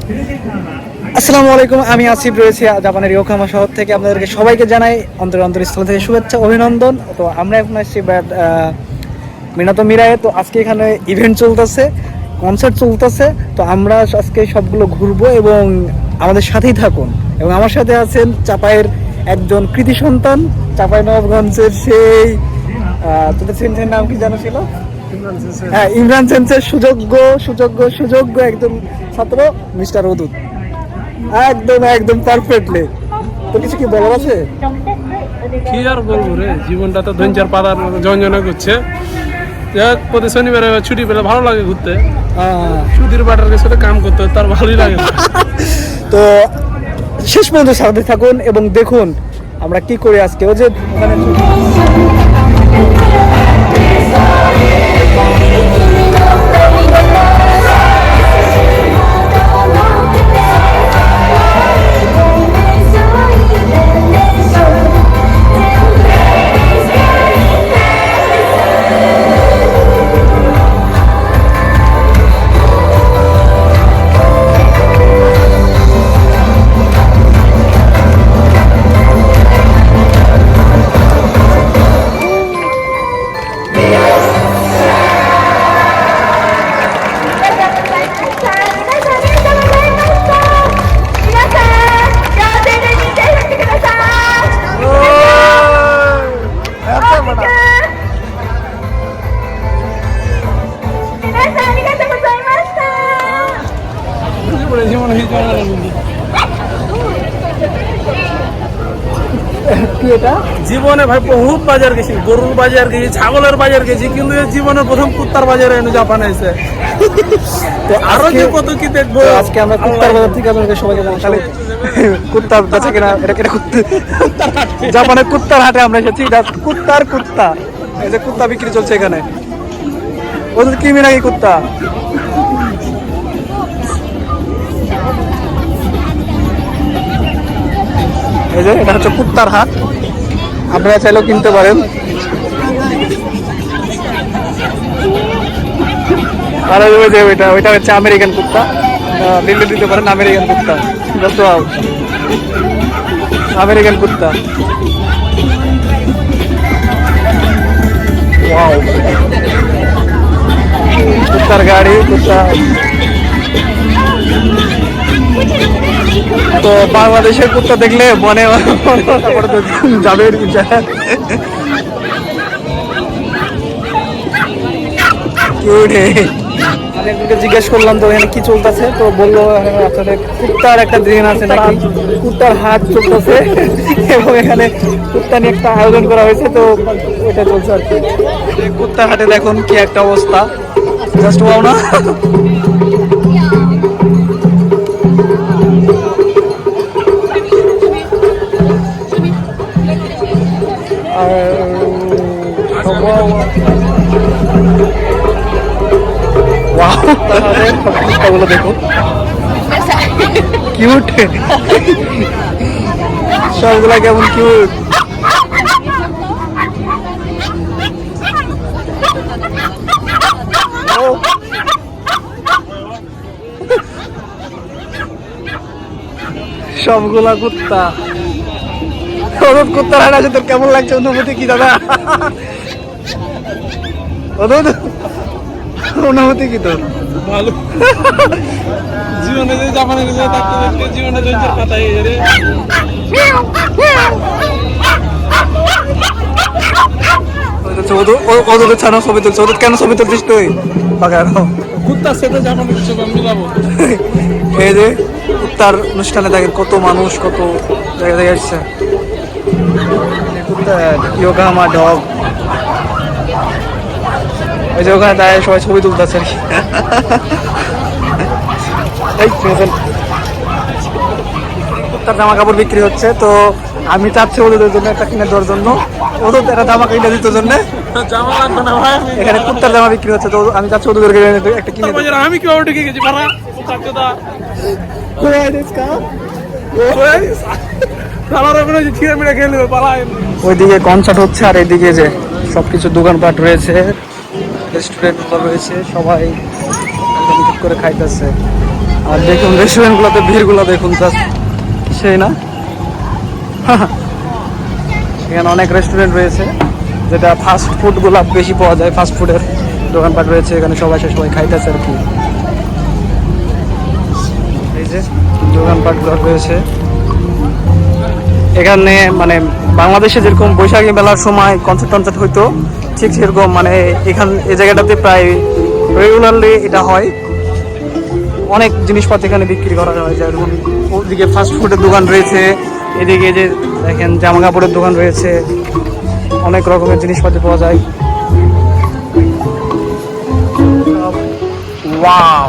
আসসালামু আলাইকুম, আমি আসিফ রয়েছি জাপানের ইয়োকামা শহর থেকে। আপনাদেরকে সবাইকে জানাই অন্তরস্থল থেকে শুভেচ্ছা, অভিনন্দন। তো আমরা এখন আসছি মিনাতো মিরায়ে। তো আজকে এখানে ইভেন্ট চলতেছে, কনসার্ট চলতেছে। তো আমরা আজকে সবগুলো ঘুরবো এবং আমাদের সাথেই থাকুন। এবং আমার সাথে আছেন চাপাইয়ের একজন কৃতি সন্তান, চাপাই নবাবগঞ্জের সেই তোদের সেন্সের নাম কি জানো ছিল? হ্যাঁ, ইমরান সেন্সের সুযোগ্য একজন ছাত্র মিস্টার অদূত। একদম একদম পারফেক্টলি। তো কিছু কি বলার আছে? কি আর বলবো রে, জীবনটা তো ধৈর্যের পাতার ঝঞ্ঝনা করছে। প্রতি শনিবারে ছুটি পেলে ভালো লাগে ঘুরতে। সুধীর বাটার সাথে কাম করতে তার ভালোই লাগে। তো শেষ পর্যন্ত সাথে থাকুন এবং দেখুন আমরা কি করি আজকে। ও যে মানে জীবনে ভাই বহুত বাজার গেছি, গরুর বাজার গেছি, ছাগলের বাজার গেছি, কিন্তু জীবনে প্রথম কুত্তার বাজারে এনে জাপান এসে। তো আরো যে কত কি দেখবো। আজকে আমরা কুত্তার বাজার থেকে আপনাদের সবাইকে জানাই কুত্তা বেচা কিনা জাপানের কুত্তার হাটে আমরা এসেছি। কুত্তা এই যে কুত্তা বিক্রি চলছে এখানে। ওদের কিনবি নাকি কুত্তা? এই যে এটা হচ্ছে কুত্তার হাট, আপনারা চাইলেও কিনতে পারেন। আর ওই যে ওইটা হচ্ছে আমেরিকান কুত্তা, দিল্লি দিতে পারেন। আমেরিকান কুত্তা যত আমেরিকান কুত্তা। কুত্তার গাড়ি, কুত্তা। তো বাংলাদেশের কুত্তা দেখলে মনে যাবে। আমি একজনকে জিজ্ঞেস করলাম তো এখানে কি চলতেছে, তো বললো আসলে কুত্তার একটা দিন আছে নাকি, কুত্তার হাট চলতেছে এবং এখানে কুত্তা নিয়ে একটা আয়োজন করা হয়েছে। তো ওইটা চলছে আর কি। কুত্তার হাটে দেখুন কি একটা অবস্থা, জাস্ট ওয়াও না? কুত্তাগুলো দেখুন কিউট, সবগুলা কেমন কিউট। সবগুলা কুত্তা। কুত্তার হাট আছে, তোর কেমন লাগছে অনুভূতি কি দাদা? অনুভূতি কি তোর? ভালো। জীবনে যে জাপানে গেছে জীবনে ধৈর্যের পাতা হয়ে যাবে। ওদের ছাড়া ছবি তুলছে। ওদের কেন ছবি তুলছিস তুই? কুত্তার সাথে জাপানে কিছু মিলাবো। এই যে কুত্তার অনুষ্ঠানে দেখেন কত মানুষ, কত জায়গা থেকে আসছে। ইয়োকামা ডগ, ওই যে ওখানে দাঁড়িয়ে সবাই ছবি তুলতেছে। কুত্তার জামা কাপড় বিক্রি হচ্ছে। তো আমি চাচ্ছি ওদের জন্য একটা কিনে দেওয়ার জন্য, ওদের একটা জামা কিনে দিতে জন্য। জামা লাগবে না ভাই, এখানে কুত্তার জামা বিক্রি হচ্ছে, তো আমি চাচ্ছি ওদের একটা কিনে। আমি কি ঢুকে গেছি পারা। ওইদিকে কনসার্ট হচ্ছে আর এইদিকে যে সবকিছু দোকানপাট রয়েছে, রেস্টুরেন্ট রয়েছে, সবাই করে খাইতেছে। আর দেখুন রেস্টুরেন্টগুলোতে ভিড়গুলো দেখুন জাস্ট সেই না। এখানে অনেক রেস্টুরেন্ট রয়েছে যেটা ফাস্ট ফুডগুলো বেশি পাওয়া যায়, ফাস্ট ফুডের দোকানপাট রয়েছে এখানে, সবাই সবাই খাইতেছে আর কি। এই যে দোকানপাটগুলো রয়েছে এখানে, মানে বাংলাদেশে যেরকম বৈশাখী মেলার সময় কনসার্ট টনসার্ট হইতো ঠিক সেরকম মানে এই জায়গাটাতে প্রায় রেগুলারলি এটা হয়। অনেক জিনিসপত্র এখানে বিক্রি করা হয়, যেমন ওদিকে ফাস্ট ফুডের দোকান রয়েছে, এদিকে যে দেখেন জামা কাপড়ের দোকান রয়েছে, অনেক রকমের জিনিসপত্র পাওয়া যায়। ওয়াও,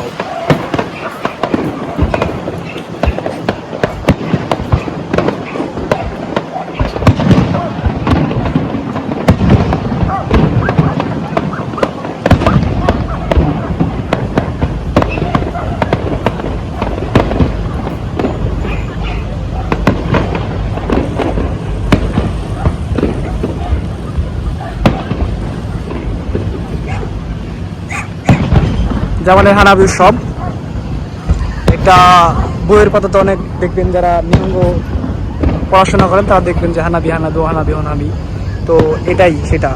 জামালের হানাবি উৎসব, এটা বইয়ের পাতাতে অনেক দেখবেন, যারা নিয়ঙ্গ পড়াশোনা করেন তারা দেখবেন যে হানাবি হানাদো হানাবি হানাবি, তো এটাই সেটা।